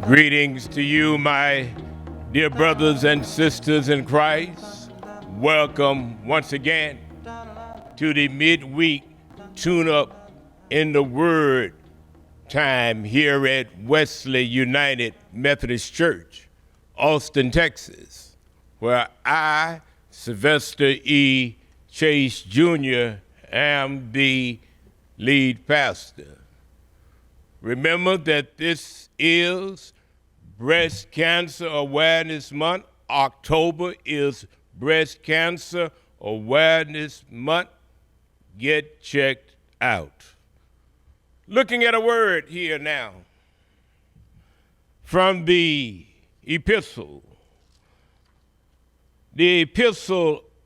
Greetings to you, my dear brothers and sisters in Christ. Welcome once again to the midweek tune-up in the Word time here at Wesley United Methodist Church, Austin, Texas, where I, Sylvester E. Chase Jr., am the lead pastor. Remember that this is Breast Cancer Awareness Month. October is Breast Cancer Awareness Month. Get checked out. Looking at a word here now from the epistle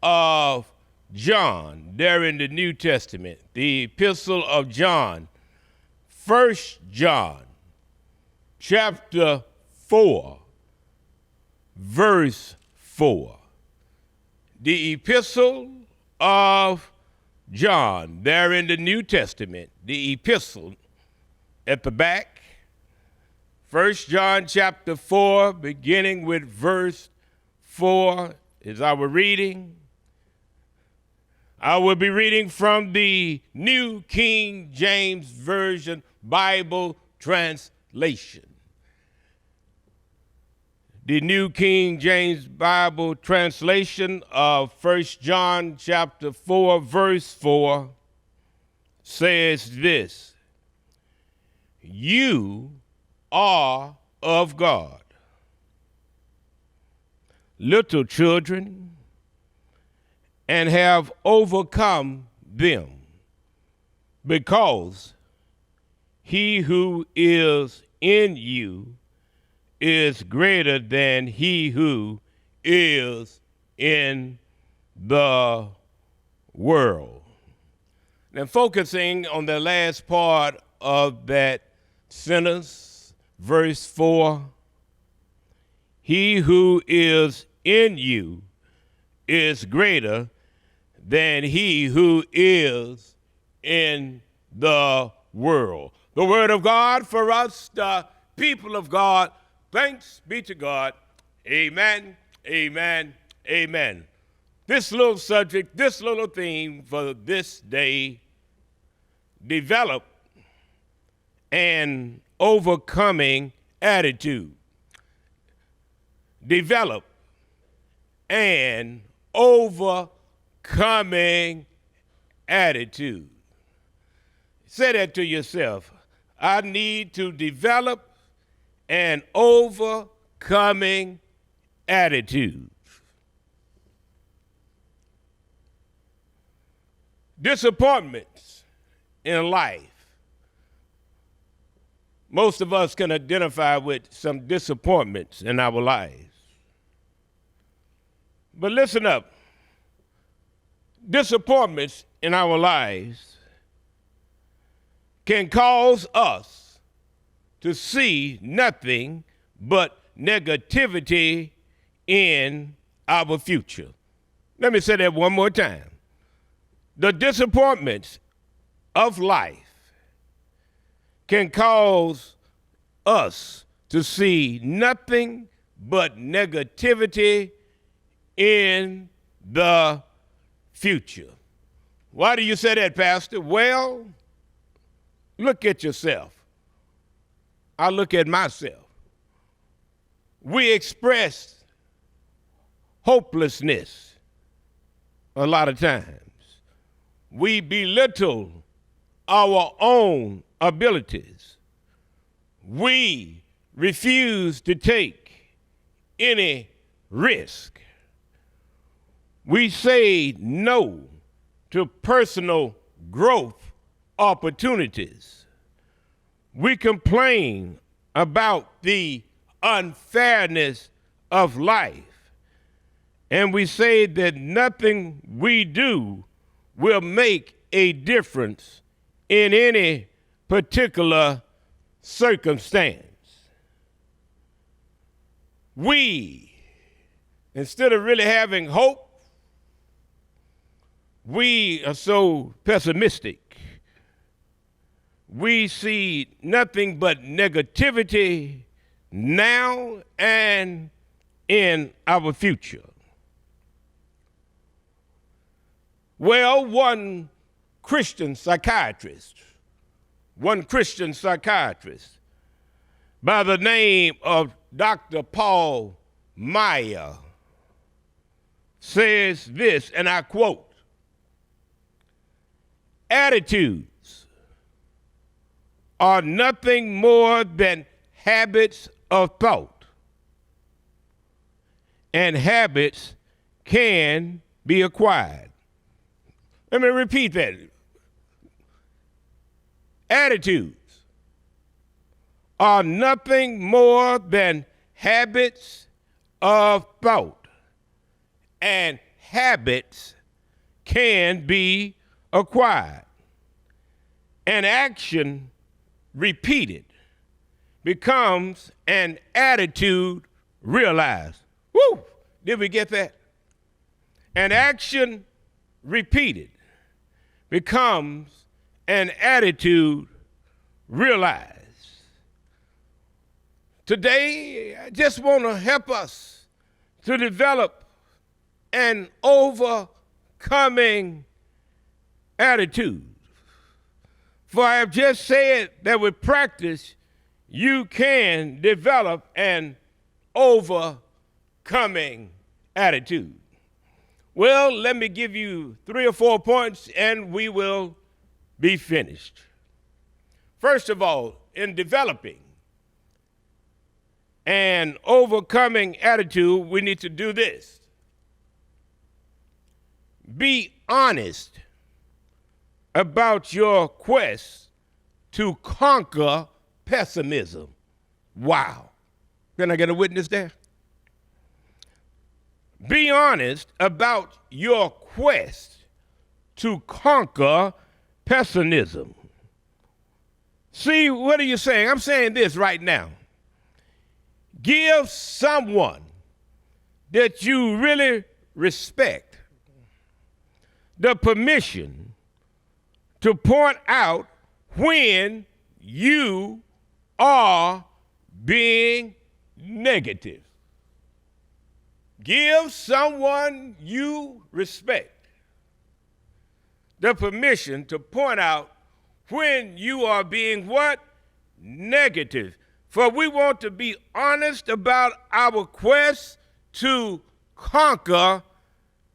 of John, there in the New Testament, the epistle of John, 1 John, chapter 4, verse 4. The epistle of John, there in the New Testament, the epistle at the back, 1 John chapter 4, beginning with verse 4 is our reading. I will be reading from the New King James Version Bible translation. The New King James Bible translation of 1 John chapter 4, verse 4 says this: "You are of God, little children, and have overcome them, because he who is in you is greater than he who is in the world." Now, focusing on the last part of that sentence, verse 4, he who is in you is greater than he who is in the world. The word of God for us, the people of God. Thanks be to God. Amen, amen, amen. This little subject, this little theme for this day: develop an overcoming attitude. Develop an overcoming attitude. Say that to yourself. I need to develop an overcoming attitude. Disappointments in life. Most of us can identify with some disappointments in our lives. But listen up. Disappointments in our lives can cause us to see nothing but negativity in our future. Let me say that one more time. The disappointments of life can cause us to see nothing but negativity in the future. Why do you say that, Pastor? Well, look at yourself. I look at myself. We express hopelessness a lot of times. We belittle our own abilities. We refuse to take any risk. We say no to personal growth opportunities. We complain about the unfairness of life, and we say that nothing we do will make a difference in any particular circumstance. We, instead of really having hope, we are so pessimistic. We see nothing but negativity, now and in our future. Well, one Christian psychiatrist by the name of Dr. Paul Meyer says this, and I quote, "Attitudes are nothing more than habits of thought, and habits can be acquired." Let me repeat that. Attitudes are nothing more than habits of thought, and habits can be acquired. An action repeated becomes an attitude realized. Woo! Did we get that? An action repeated becomes an attitude realized. Today, I just want to help us to develop an overcoming attitude. For I have just said that with practice, you can develop an overcoming attitude. Well, let me give you 3 or 4 points and we will be finished. First of all, in developing an overcoming attitude, we need to do this. Be honest about your quest to conquer pessimism. Wow. Can I get a witness there? Be honest about your quest to conquer pessimism. See, what are you saying? I'm saying this right now. Give someone that you really respect the permission to point out when you are being negative. Give someone you respect the permission to point out when you are being what? Negative. For we want to be honest about our quest to conquer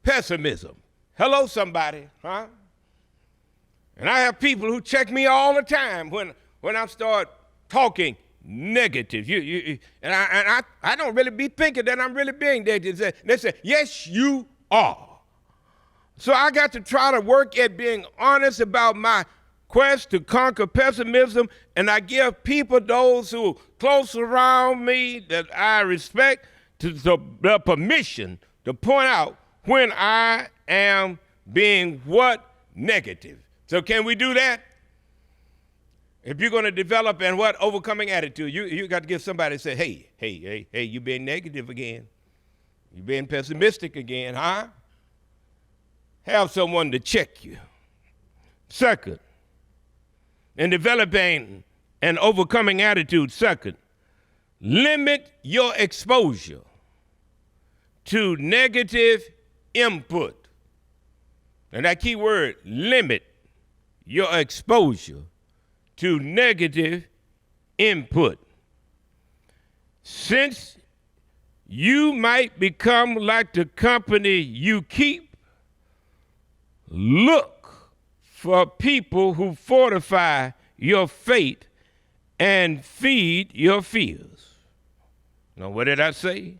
pessimism. Hello, somebody, huh? And I have people who check me all the time when I start talking negative. And I don't really be thinking that I'm really being negative. They say, yes, you are. So I got to try to work at being honest about my quest to conquer pessimism, and I give people, those who are close around me that I respect, the permission to point out when I am being what? Negative. So can we do that? If you're going to develop an what? Overcoming attitude, you got to give somebody say, hey, you being negative again. You being pessimistic again, huh? Have someone to check you. Second, in developing an overcoming attitude, limit your exposure to negative input. And that key word, limit your exposure to negative input. Since you might become like the company you keep, look for people who fortify your faith and feed your fears. Now, what did I say?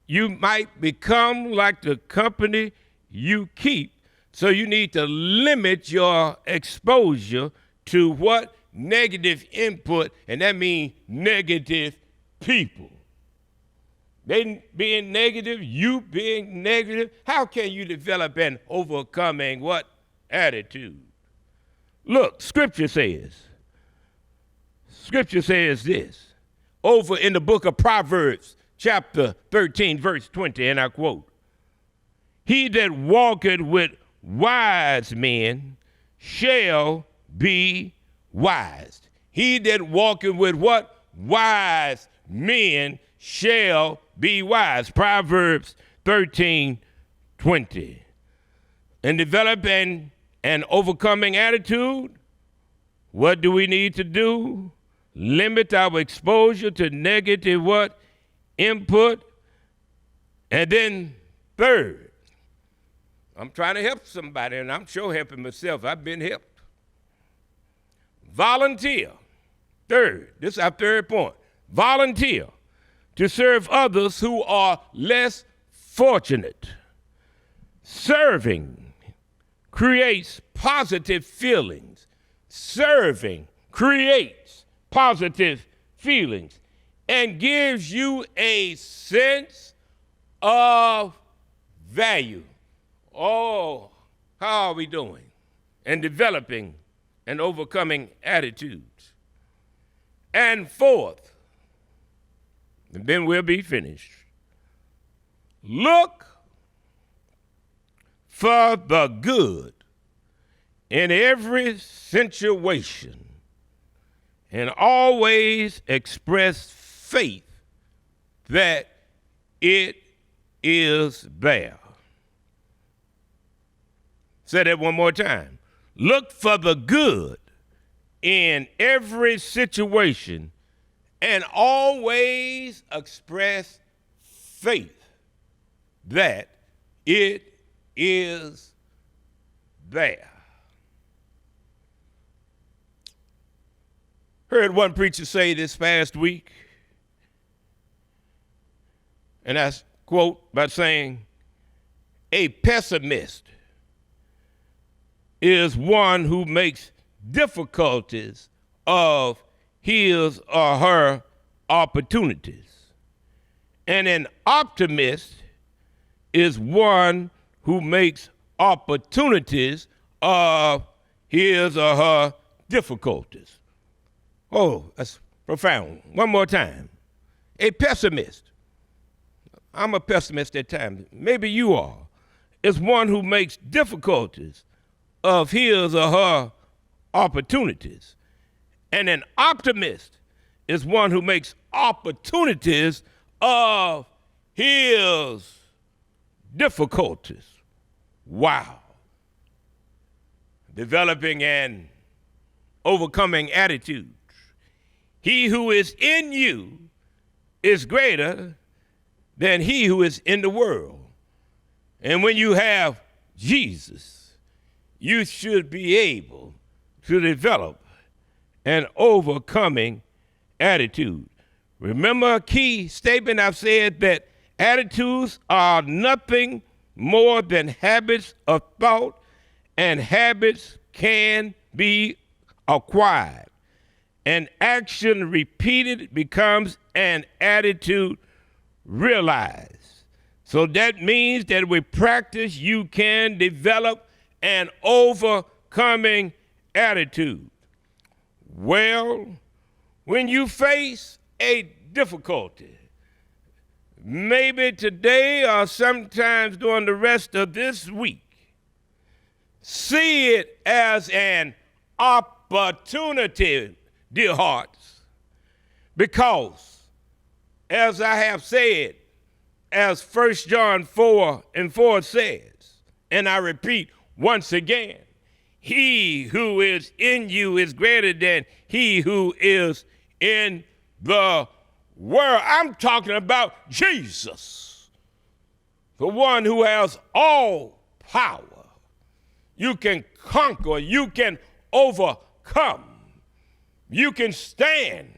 You might become like the company you keep, so you need to limit your exposure to what? Negative input, and that means negative people. They being negative, you being negative. How can you develop an overcoming what? Attitude. Look, Scripture says this over in the book of Proverbs, chapter 13, verse 20, and I quote, "He that walketh with wise men shall be wise." He that walketh with what? Wise men shall be wise. Proverbs 13:20. And developing an overcoming attitude, what do we need to do? Limit our exposure to negative what? Input. And then third, I'm trying to help somebody, and I'm sure helping myself. I've been helped. Volunteer. Third, this is our third point. Volunteer to serve others who are less fortunate. Serving creates positive feelings. Serving creates positive feelings and gives you a sense of value. Oh, how are we doing? And developing and overcoming attitudes. And fourth, and then we'll be finished, look for the good in every situation and always express faith that it is there. Say that one more time. Look for the good in every situation and always express faith that it is there. Heard one preacher say this past week, and I quote by saying, a pessimist is one who makes difficulties of his or her opportunities. And an optimist is one who makes opportunities of his or her difficulties. Oh, that's profound. One more time. A pessimist, I'm a pessimist at times, maybe you are, is one who makes difficulties of his or her opportunities. And an optimist is one who makes opportunities of his difficulties. Wow. Developing and overcoming attitudes. He who is in you is greater than he who is in the world. And when you have Jesus, you should be able to develop an overcoming attitude. Remember a key statement I've said, that attitudes are nothing more than habits of thought, and habits can be acquired. An action repeated becomes an attitude realized. So that means that with practice, you can develop an overcoming attitude. Well, when you face a difficulty, maybe today or sometimes during the rest of this week, see it as an opportunity, dear hearts, because as I have said, as 1 John 4:4 says, and I repeat once again, he who is in you is greater than he who is in the world. I'm talking about Jesus, the one who has all power. You can conquer, you can overcome, you can stand,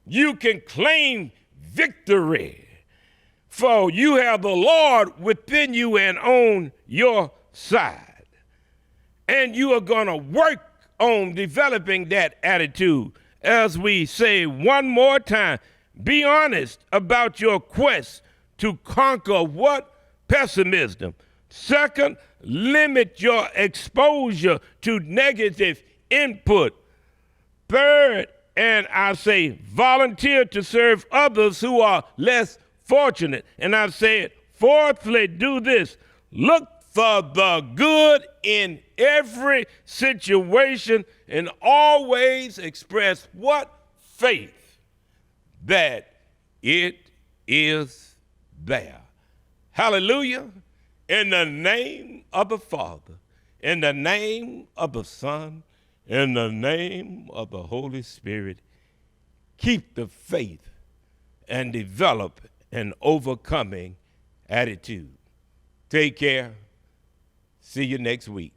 you can claim victory. For you have the Lord within you and on your side. And you are going to work on developing that attitude. As we say one more time, be honest about your quest to conquer what? Pessimism. Second, limit your exposure to negative input. Third, and I say volunteer to serve others who are less fortunate. And I've said, fourthly, do this. Look for the good in every situation and always express what? Faith that It is there. Hallelujah. In the name of the Father, in the name of the Son, in the name of the Holy Spirit, keep the faith and develop an overcoming attitude. Take care. See you next week.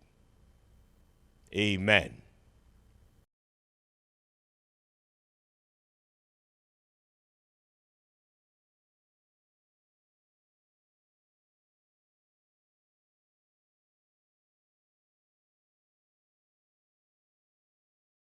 Amen.